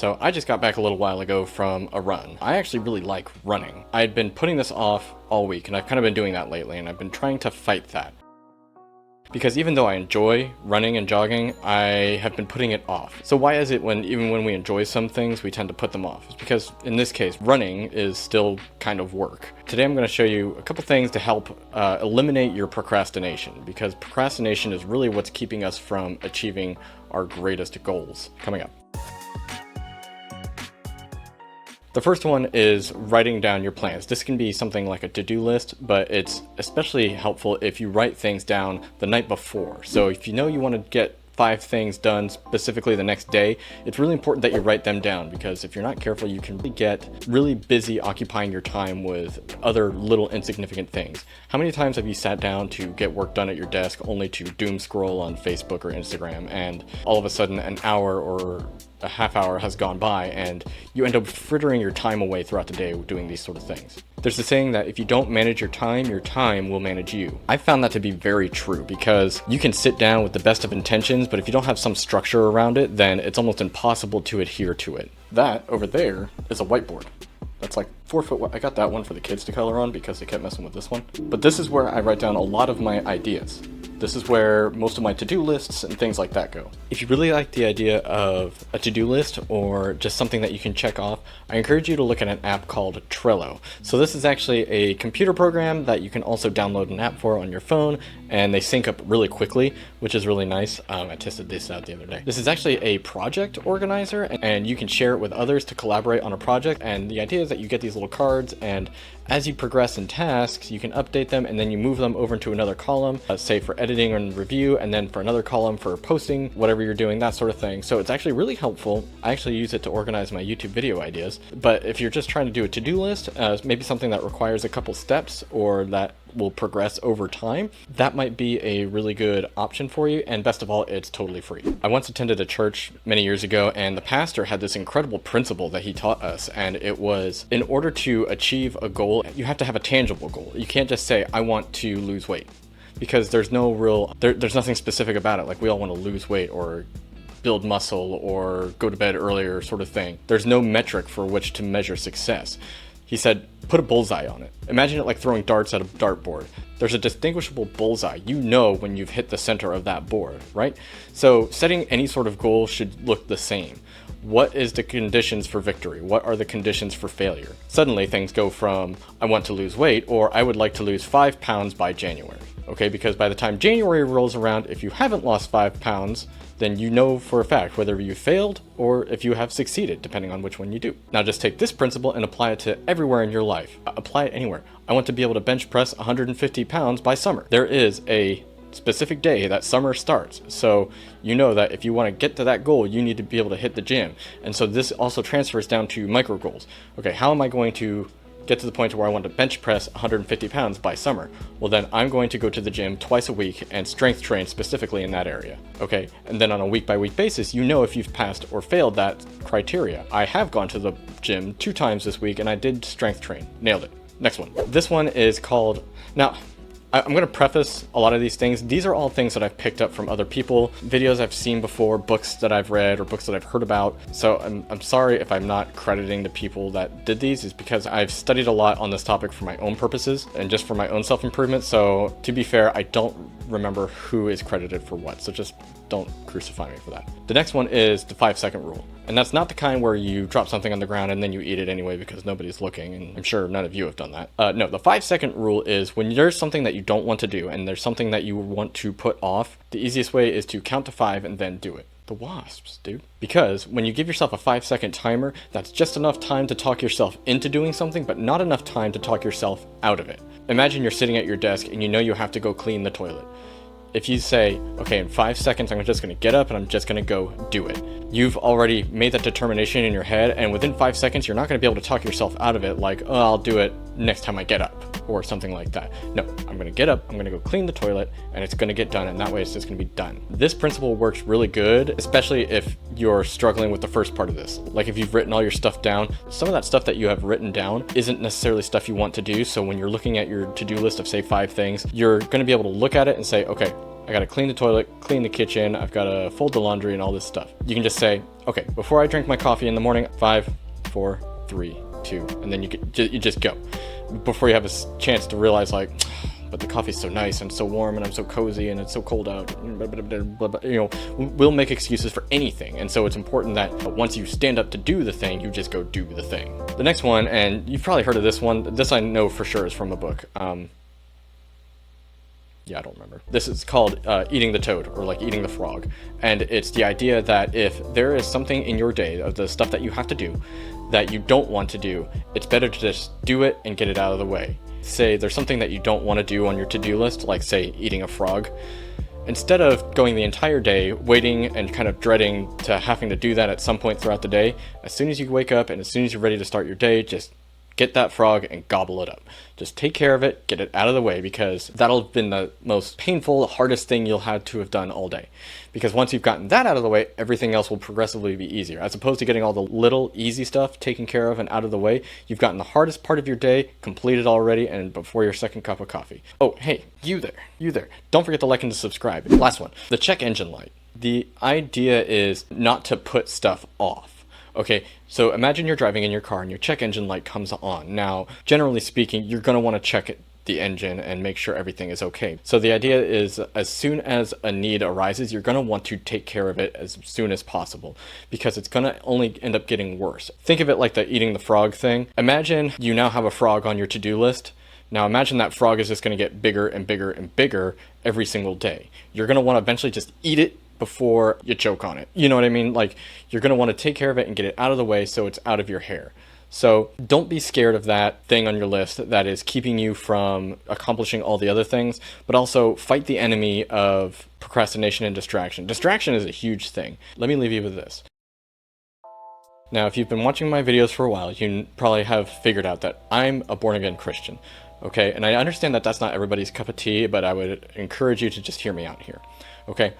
So I just got back a little while ago from a run. I actually really like running. I had been putting this off all week, and I've kind of been doing that lately, and I've been trying to fight that. Because even though I enjoy running and jogging, I have been putting it off. So why is it even when we enjoy some things, we tend to put them off? It's because in this case, running is still kind of work. Today I'm going to show you a couple things to help eliminate your procrastination, because procrastination is really what's keeping us from achieving our greatest goals. Coming up. The first one is writing down your plans. This can be something like a to-do list, but it's especially helpful if you write things down the night before. So if you know you want to get 5 things done specifically the next day, it's really important that you write them down, because if you're not careful, you can get really busy occupying your time with other little insignificant things. How many times have you sat down to get work done at your desk only to doom scroll on Facebook or Instagram, and all of a sudden an hour or a half hour has gone by and you end up frittering your time away throughout the day doing these sort of things? There's a saying that if you don't manage your time will manage you. I found that to be very true, because you can sit down with the best of intentions, but if you don't have some structure around it, then it's almost impossible to adhere to it. That over there is a whiteboard. That's like 4 foot wide. I got that one for the kids to color on because they kept messing with this one. But this is where I write down a lot of my ideas. This is where most of my to-do lists and things like that go. If you really like the idea of a to-do list or just something that you can check off, I encourage you to look at an app called Trello. So this is actually a computer program that you can also download an app for on your phone, and they sync up really quickly, which is really nice. I tested this out the other day. This is actually a project organizer, and you can share it with others to collaborate on a project. And the idea is that you get these little cards, and as you progress in tasks, you can update them, and then you move them over into another column, say for editing and review, and then for another column for posting, whatever you're doing, that sort of thing. So it's actually really helpful. I actually use it to organize my YouTube video ideas. But if you're just trying to do a to-do list, maybe something that requires a couple steps or that will progress over time, that might be a really good option for you. And best of all, it's totally free. I once attended a church many years ago, and the pastor had this incredible principle that he taught us, and it was, in order to achieve a goal, you have to have a tangible goal. You can't just say, I want to lose weight, because there's no real, there's nothing specific about it. Like, we all want to lose weight or build muscle or go to bed earlier sort of thing. There's no metric for which to measure success. He said, put a bullseye on it. Imagine it like throwing darts at a dartboard. There's a distinguishable bullseye. You know when you've hit the center of that board, right? So setting any sort of goal should look the same. What is the conditions for victory? What are the conditions for failure? Suddenly things go from, I want to lose weight, or I would like to lose 5 pounds by January. Okay, because by the time January rolls around, if you haven't lost 5 pounds, then you know for a fact whether you failed or if you have succeeded, depending on which one you do. Now just take this principle and apply it to everywhere in your life. Apply it anywhere. I want to be able to bench press 150 pounds by summer. There is a specific day that summer starts. So you know that if you want to get to that goal, you need to be able to hit the gym. And so this also transfers down to micro goals. Okay, how am I going to get to the point where I want to bench press 150 pounds by summer? Well, then I'm going to go to the gym twice a week and strength train specifically in that area. Okay, and then on a week by week basis, you know if you've passed or failed that criteria. I have gone to the gym 2 times this week and I did strength train. Nailed it. Next one. This one is called, now, I'm going to preface a lot of these things. These are all things that I've picked up from other people, videos I've seen before, books that I've read, or books that I've heard about. So I'm sorry if I'm not crediting the people that did these. It's because I've studied a lot on this topic for my own purposes and just for my own self-improvement. So to be fair, I don't remember who is credited for what. So just don't crucify me for that. The next one is the 5-second rule. And that's not the kind where you drop something on the ground and then you eat it anyway because nobody's looking, and I'm sure none of you have done that. No, the 5-second rule is when there's something that you don't want to do and there's something that you want to put off, the easiest way is to count to 5 and then do it. The wasps, dude. Because when you give yourself a 5-second timer, that's just enough time to talk yourself into doing something, but not enough time to talk yourself out of it. Imagine you're sitting at your desk and you know you have to go clean the toilet. If you say, okay, in 5 seconds, I'm just going to get up and I'm just going to go do it, you've already made that determination in your head, and within 5 seconds, you're not going to be able to talk yourself out of it like, oh, I'll do it next time I get up. or something like that. No, I'm gonna get up, I'm gonna go clean the toilet, and it's gonna get done, and that way it's just gonna be done. This principle works really good, especially if you're struggling with the first part of this. Like if you've written all your stuff down, some of that stuff that you have written down isn't necessarily stuff you want to do. So when you're looking at your to-do list of say 5 things, you're gonna be able to look at it and say, okay, I gotta clean the toilet, clean the kitchen, I've gotta fold the laundry and all this stuff. You can just say, okay, before I drink my coffee in the morning, 5, 4, 3, 2, and then you just go. Before you have a chance to realize like, but the coffee's so nice and so warm and I'm so cozy and it's so cold out, you know, we'll make excuses for anything. And so it's important that once you stand up to do the thing, you just go do the thing. The next one, and you've probably heard of this one, this I know for sure is from a book. Yeah, I don't remember. This is called eating the toad, or like eating the frog. And it's the idea that if there is something in your day of the stuff that you have to do that you don't want to do, it's better to just do it and get it out of the way. Say there's something that you don't want to do on your to-do list, like say eating a frog. Instead of going the entire day waiting and kind of dreading to having to do that at some point throughout the day, as soon as you wake up and as soon as you're ready to start your day, just get that frog and gobble it up. Just take care of it, get it out of the way, because that'll have been the most painful, hardest thing you'll have to have done all day. Because once you've gotten that out of the way, everything else will progressively be easier. As opposed to getting all the little easy stuff taken care of and out of the way, you've gotten the hardest part of your day completed already and before your second cup of coffee. Oh, hey, you there. Don't forget to like and to subscribe. Last one, the check engine light. The idea is not to put stuff off. Okay, so imagine you're driving in your car and your check engine light comes on. Now, generally speaking, you're going to want to check the engine and make sure everything is okay. So the idea is as soon as a need arises, you're going to want to take care of it as soon as possible, because it's going to only end up getting worse. Think of it like the eating the frog thing. Imagine you now have a frog on your to-do list. Now imagine that frog is just going to get bigger and bigger and bigger every single day. You're going to want to eventually just eat it before you choke on it. You know what I mean? Like, you're going to want to take care of it and get it out of the way so it's out of your hair. So don't be scared of that thing on your list that is keeping you from accomplishing all the other things, but also fight the enemy of procrastination and distraction. Distraction is a huge thing. Let me leave you with this. Now, if you've been watching my videos for a while, you probably have figured out that I'm a born-again Christian. Okay, and I understand that that's not everybody's cup of tea, but I would encourage you to just hear me out here. Okay?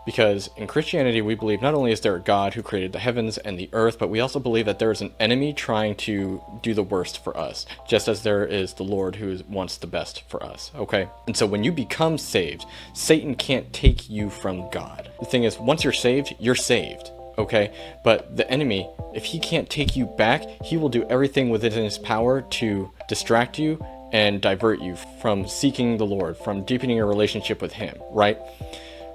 Because in Christianity, we believe not only is there a God who created the heavens and the earth, but we also believe that there is an enemy trying to do the worst for us, just as there is the Lord who wants the best for us, okay? And so when you become saved, Satan can't take you from God. The thing is, once you're saved, okay? But the enemy, if he can't take you back, he will do everything within his power to distract you and divert you from seeking the Lord, from deepening your relationship with him, right?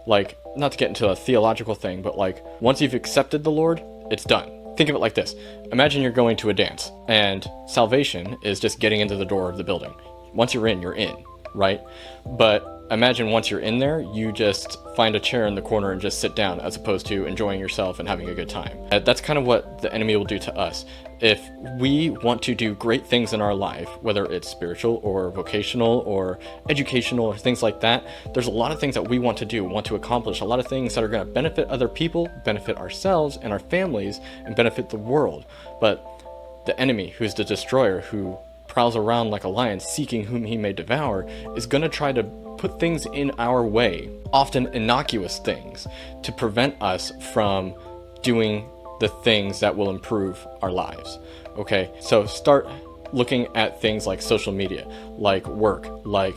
Like, not to get into a theological thing, but like, once you've accepted the Lord, it's done. Think of it like this. Imagine you're going to a dance, and salvation is just getting into the door of the building. Once you're in, right? But imagine once you're in there, you just find a chair in the corner and just sit down, as opposed to enjoying yourself and having a good time. That's kind of what the enemy will do to us. If we want to do great things in our life, whether it's spiritual or vocational or educational or things like that, there's a lot of things that we want to do, want to accomplish, a lot of things that are going to benefit other people, benefit ourselves and our families, and benefit the world. But the enemy, who's the destroyer, who prowls around like a lion seeking whom he may devour, is going to try to put things in our way, often innocuous things, to prevent us from doing the things that will improve our lives. Okay, so start looking at things like social media, like work, like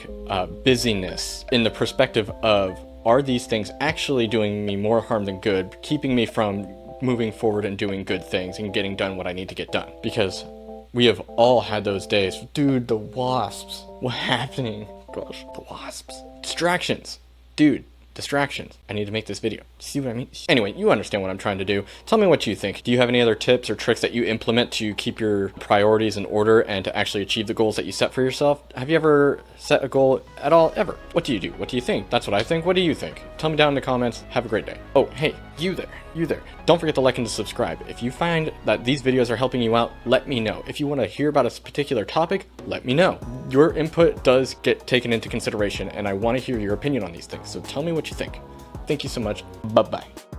busyness, in the perspective of, are these things actually doing me more harm than good, keeping me from moving forward and doing good things and getting done what I need to get done? Because we have all had those days. Dude, the wasps. What's happening? Gosh, the wasps. Distractions. Dude, distractions. I need to make this video. See what I mean? Anyway, you understand what I'm trying to do. Tell me what you think. Do you have any other tips or tricks that you implement to keep your priorities in order and to actually achieve the goals that you set for yourself? Have you ever set a goal at all? Ever? What do you do? What do you think? That's what I think. What do you think? Tell me down in the comments. Have a great day. Oh, hey, you there. Don't forget to like and to subscribe. If you find that these videos are helping you out, let me know. If you want to hear about a particular topic, let me know. Your input does get taken into consideration, and I want to hear your opinion on these things. So tell me what you think. Thank you so much. Bye-bye.